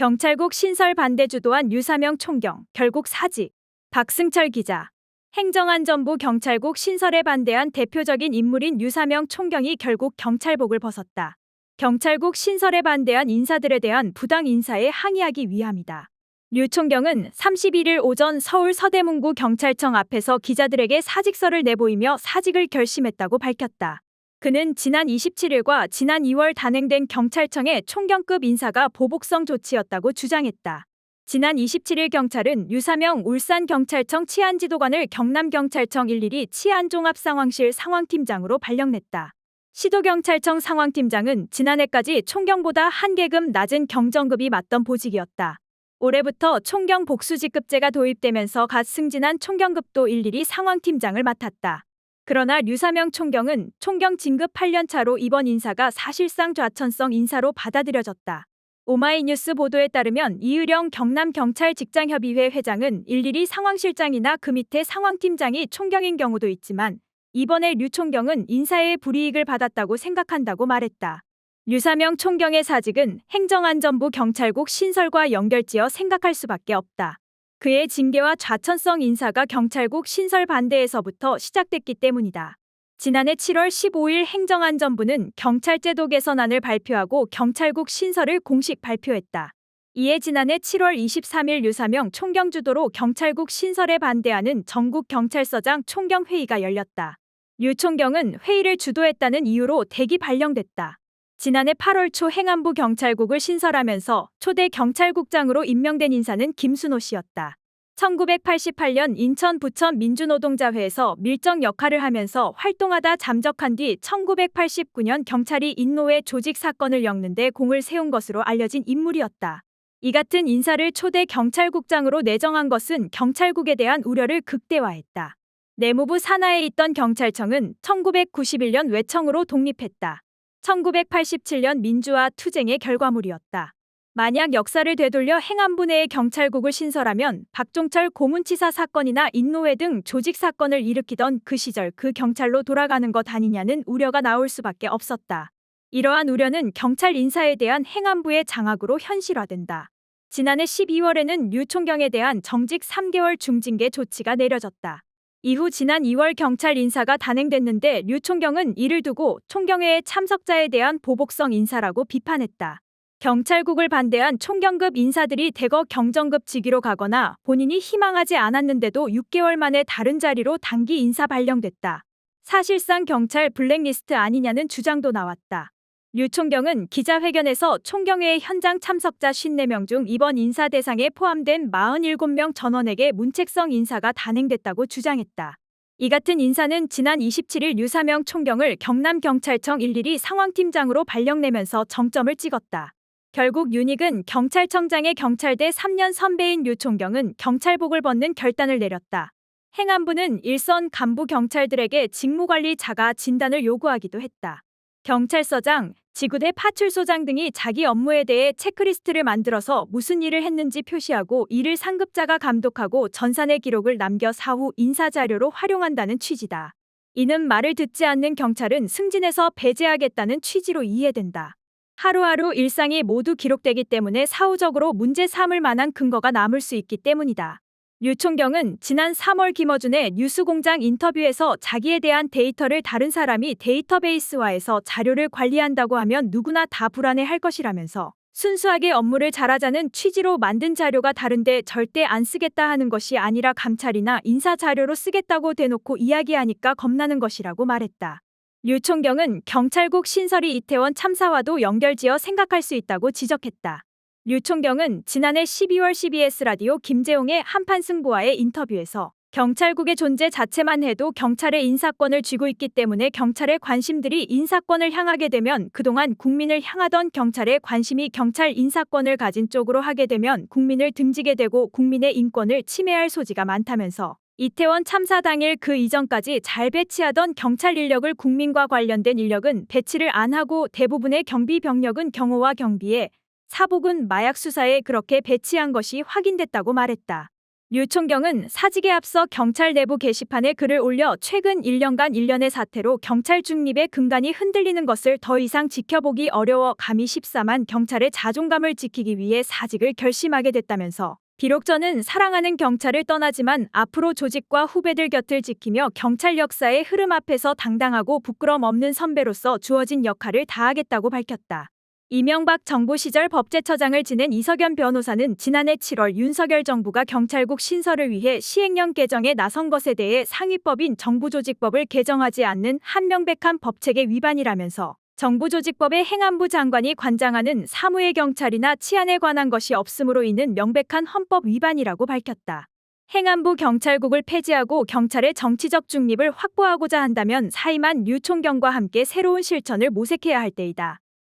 경찰국 신설 반대 주도한 유사명 총경, 결국 사직. 박승철 기자. 행정안전부 경찰국 신설에 반대한 대표적인 인물인 유사명 총경이 결국 경찰복을 벗었다. 경찰국 신설에 반대한 인사들에 대한 부당 인사에 항의하기 위함이다. 류 총경은 31일 오전 서울 서대문구 경찰청 앞에서 기자들에게 사직서를 내보이며 사직을 결심했다고 밝혔다. 그는 지난 27일과 지난 2월 단행된 경찰청의 총경급 인사가 보복성 조치였다고 주장했다. 지난 27일 경찰은 유사명 울산경찰청 치안지도관을 경남경찰청 112 치안종합상황실 상황팀장으로 발령냈다. 시도경찰청 상황팀장은 지난해까지 총경보다 한 계급 낮은 경정급이 맞던 보직이었다. 올해부터 총경 복수직급제가 도입되면서 갓 승진한 총경급도 일일이 상황팀장을 맡았다. 그러나 류사명 총경은 총경 진급 8년차로 이번 인사가 사실상 좌천성 인사로 받아들여졌다. 오마이뉴스 보도에 따르면 이의령 경남경찰직장협의회 회장은 일일이 상황실장이나 그 밑에 상황팀장이 총경인 경우도 있지만 이번에 류 총경은 인사에 불이익을 받았다고 생각한다고 말했다. 류사명 총경의 사직은 행정안전부 경찰국 신설과 연결지어 생각할 수밖에 없다. 그의 징계와 좌천성 인사가 경찰국 신설 반대에서부터 시작됐기 때문이다. 지난해 7월 15일 행정안전부는 경찰제도 개선안을 발표하고 경찰국 신설을 공식 발표했다. 이에 지난해 7월 23일 유사명 총경 주도로 경찰국 신설에 반대하는 전국경찰서장 총경회의가 열렸다. 류 총경은 회의를 주도했다는 이유로 대기 발령됐다. 지난해 8월 초 행안부 경찰국을 신설하면서 초대 경찰국장으로 임명된 인사는 김순호 씨였다. 1988년 인천 부천 민주노동자회에서 밀정 역할을 하면서 활동하다 잠적한 뒤 1989년 경찰이 인노회 조직 사건을 엮는 데 공을 세운 것으로 알려진 인물이었다. 이 같은 인사를 초대 경찰국장으로 내정한 것은 경찰국에 대한 우려를 극대화했다. 내무부 산하에 있던 경찰청은 1991년 외청으로 독립했다. 1987년 민주화 투쟁의 결과물이었다. 만약 역사를 되돌려 행안부 내에 경찰국을 신설하면 박종철 고문치사 사건이나 인노회 등 조직 사건을 일으키던 그 시절 그 경찰로 돌아가는 것 아니냐는 우려가 나올 수밖에 없었다. 이러한 우려는 경찰 인사에 대한 행안부의 장악으로 현실화된다. 지난해 12월에는 류 총경에 대한 정직 3개월 중징계 조치가 내려졌다. 이후 지난 2월 경찰 인사가 단행됐는데 류 총경은 이를 두고 총경회의 참석자에 대한 보복성 인사라고 비판했다. 경찰국을 반대한 총경급 인사들이 대거 경정급 직위로 가거나 본인이 희망하지 않았는데도 6개월 만에 다른 자리로 단기 인사 발령됐다. 사실상 경찰 블랙리스트 아니냐는 주장도 나왔다. 류 총경은 기자회견에서 총경회의 현장 참석자 54명 중 이번 인사 대상에 포함된 47명 전원에게 문책성 인사가 단행됐다고 주장했다. 이 같은 인사는 지난 27일 유사명 총경을 경남경찰청 112 상황팀장으로 발령내면서 정점을 찍었다. 결국 윤익은 경찰청장의 경찰대 3년 선배인 류 총경은 경찰복을 벗는 결단을 내렸다. 행안부는 일선 간부 경찰들에게 직무관리 자가 진단을 요구하기도 했다. 경찰서장, 지구대 파출소장 등이 자기 업무에 대해 체크리스트를 만들어서 무슨 일을 했는지 표시하고 이를 상급자가 감독하고 전산의 기록을 남겨 사후 인사자료로 활용한다는 취지다. 이는 말을 듣지 않는 경찰은 승진해서 배제하겠다는 취지로 이해된다. 하루하루 일상이 모두 기록되기 때문에 사후적으로 문제 삼을 만한 근거가 남을 수 있기 때문이다. 류 총경은 지난 3월 김어준의 뉴스공장 인터뷰에서 자기에 대한 데이터를 다른 사람이 데이터베이스화해서 자료를 관리한다고 하면 누구나 다 불안해할 것이라면서 순수하게 업무를 잘하자는 취지로 만든 자료가 다른데 절대 안 쓰겠다 하는 것이 아니라 감찰이나 인사 자료로 쓰겠다고 대놓고 이야기하니까 겁나는 것이라고 말했다. 류 총경은 경찰국 신설이 이태원 참사와도 연결지어 생각할 수 있다고 지적했다. 류 총경은 지난해 12월 CBS 라디오 김재용의 한판 승부와의 인터뷰에서 경찰국의 존재 자체만 해도 경찰의 인사권을 쥐고 있기 때문에 경찰의 관심들이 인사권을 향하게 되면 그동안 국민을 향하던 경찰의 관심이 경찰 인사권을 가진 쪽으로 하게 되면 국민을 등지게 되고 국민의 인권을 침해할 소지가 많다면서 이태원 참사 당일 그 이전까지 잘 배치하던 경찰 인력을 국민과 관련된 인력은 배치를 안 하고 대부분의 경비 병력은 경호와 경비에 사복은 마약 수사에 그렇게 배치한 것이 확인됐다고 말했다. 류 총경은 사직에 앞서 경찰 내부 게시판에 글을 올려 최근 1년간 일련의 사태로 경찰 중립의 근간이 흔들리는 것을 더 이상 지켜보기 어려워 감히 14만 경찰의 자존감을 지키기 위해 사직을 결심하게 됐다면서 비록 저는 사랑하는 경찰을 떠나지만 앞으로 조직과 후배들 곁을 지키며 경찰 역사의 흐름 앞에서 당당하고 부끄럼 없는 선배로서 주어진 역할을 다하겠다고 밝혔다. 이명박 정부 시절 법제처장을 지낸 이석연 변호사는 지난해 7월 윤석열 정부가 경찰국 신설을 위해 시행령 개정에 나선 것에 대해 상위법인 정부조직법을 개정하지 않는 한 명백한 법체계 위반이라면서 정부조직법의 행안부 장관이 관장하는 사무의 경찰이나 치안에 관한 것이 없음으로 인한 명백한 헌법 위반이라고 밝혔다. 행안부 경찰국을 폐지하고 경찰의 정치적 중립을 확보하고자 한다면 사임한 류 총경과 함께 새로운 실천을 모색해야 할 때이다.